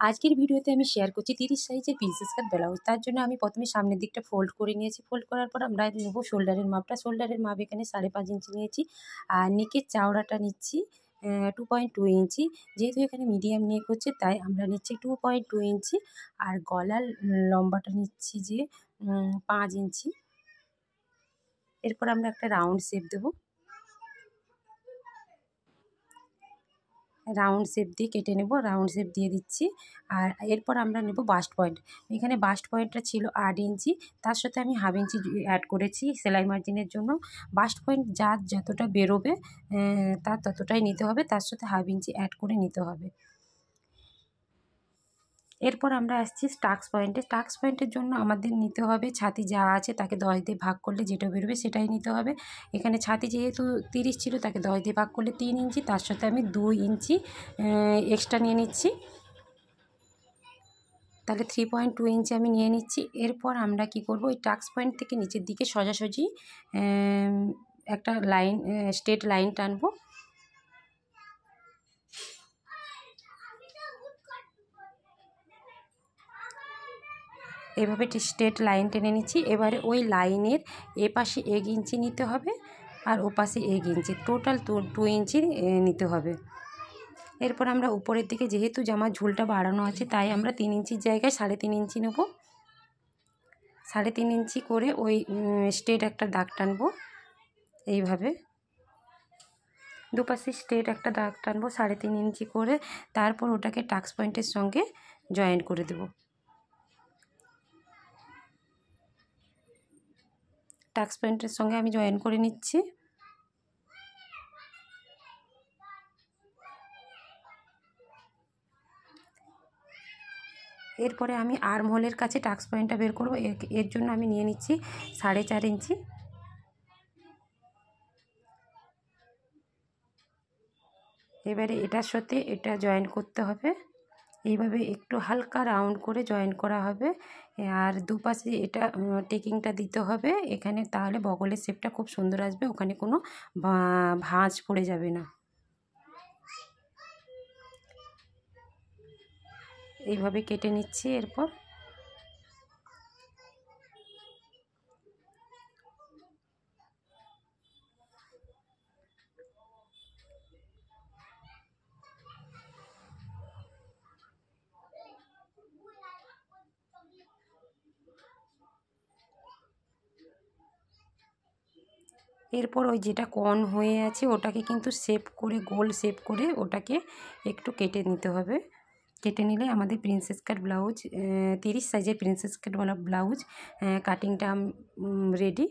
আজকের ভিডিওতে আমি শেয়ার করছি 30 সাইজের প্রিন্সেস কাট ব্লাউজ। তার জন্য আমি প্রথমে সামনের দিকটা ফোল্ড করে নিয়েছি। ফোল্ড করার পর আমরা নেব শোল্ডারের মাপটা। শোল্ডারের মাপ এখানে 5.5 ইঞ্চি নিয়েছি। আর নেকের চওড়াটা নিচ্ছি 2.2 ইঞ্চি। যেহেতু এখানে মিডিয়াম নেক হচ্ছে তাই আমরা নিচ্ছি 2.2 ইঞ্চি। আর গলার লম্বাটা নিচ্ছি যে 5 ইঞ্চি। এরপর আমরা একটা রাউন্ড শেপ দেবো। রাউন্ড শেপ দিয়ে কেটে নেব, রাউন্ড শেপ দিয়ে দিচ্ছি। আর এরপর আমরা নেব বাস্ট পয়েন্ট। এখানে বাস্ট পয়েন্টটা ছিল 8 ইঞ্চি, তার সাথে আমি হাফ ইঞ্চি অ্যাড করেছি সেলাই মার্জিনের জন্য। বাস্ট পয়েন্ট যার যতটা বেরোবে তার ততটাই নিতে হবে, তার সাথে হাফ ইঞ্চি অ্যাড করে নিতে হবে। এরপর আমরা আসছি টাক্স পয়েন্টে। টাক্স পয়েন্টের জন্য আমাদের নিতে হবে ছাতি যা আছে তাকে 10 দিয়ে ভাগ করলে যেটা বেরোবে সেটাই নিতে হবে। এখানে ছাতি যেহেতু 30 ছিল তাকে 10 দিয়ে ভাগ করলে 3 ইঞ্চি, তার সাথে আমি 2 ইঞ্চি এক্সট্রা নিয়ে নিচ্ছি, তাহলে 3.2 ইঞ্চি আমি নিয়ে নিচ্ছি। এরপর আমরা কি করব, ওই টাক্স পয়েন্ট থেকে নিচের দিকে সোজাসুজি একটা লাইন, স্ট্রেট লাইন টানবো। এভাবে স্ট্রেট লাইন টেনে নিচ্ছি। এবারে ওই লাইনের এপাশে 1 ইঞ্চি নিতে হবে আর ওপাশে 1 ইঞ্চি, টোটাল 2 ইঞ্চি নিতে হবে। এরপর আমরা উপরের দিকে যেহেতু জামার ঝুলটা বাড়ানো আছে তাই আমরা 3 ইঞ্চির জায়গায় 3.5 ইঞ্চি নেব। 3.5 ইঞ্চি করে ওই স্ট্রেট একটা দাগ টানবো এইভাবে, দুপাশে স্ট্রেট একটা দাগ টানবো 3.5 ইঞ্চি করে। তারপর ওটাকে টাক্স পয়েন্টের সঙ্গে জয়েন করে দেব। টাক্স পয়েন্টের সঙ্গে আমি জয়েন করে নিচ্ছি। এরপরে আমি আর্ম হোলের কাছে টাক্স পয়েন্টটা বের করব। এর জন্য আমি নিয়ে নিচ্ছি 4.5 ইঞ্চি। এবারে এটার সাথে এটা জয়েন করতে হবে, এইভাবে একটু হালকা রাউন্ড করে জয়েন করা হবে। আর দুপাশে এটা টেকিংটা দিতে হবে এখানে, তাহলে বগলের শেপটা খুব সুন্দর আসবে, ওখানে কোনো ভাঁজ পড়ে যাবে না। এইভাবে কেটে নিচ্ছি। এরপর ওই যেটা কর্ন হয়ে আছে ওটাকে কিন্তু শেপ করে, গোল শেপ করে ওটাকে একটু কেটে নিতে হবে। কেটে নিলে আমাদের প্রিন্সেস কাট ব্লাউজ, 30 সাইজের প্রিন্সেস কাট ব্লাউজ কাটিংটা রেডি।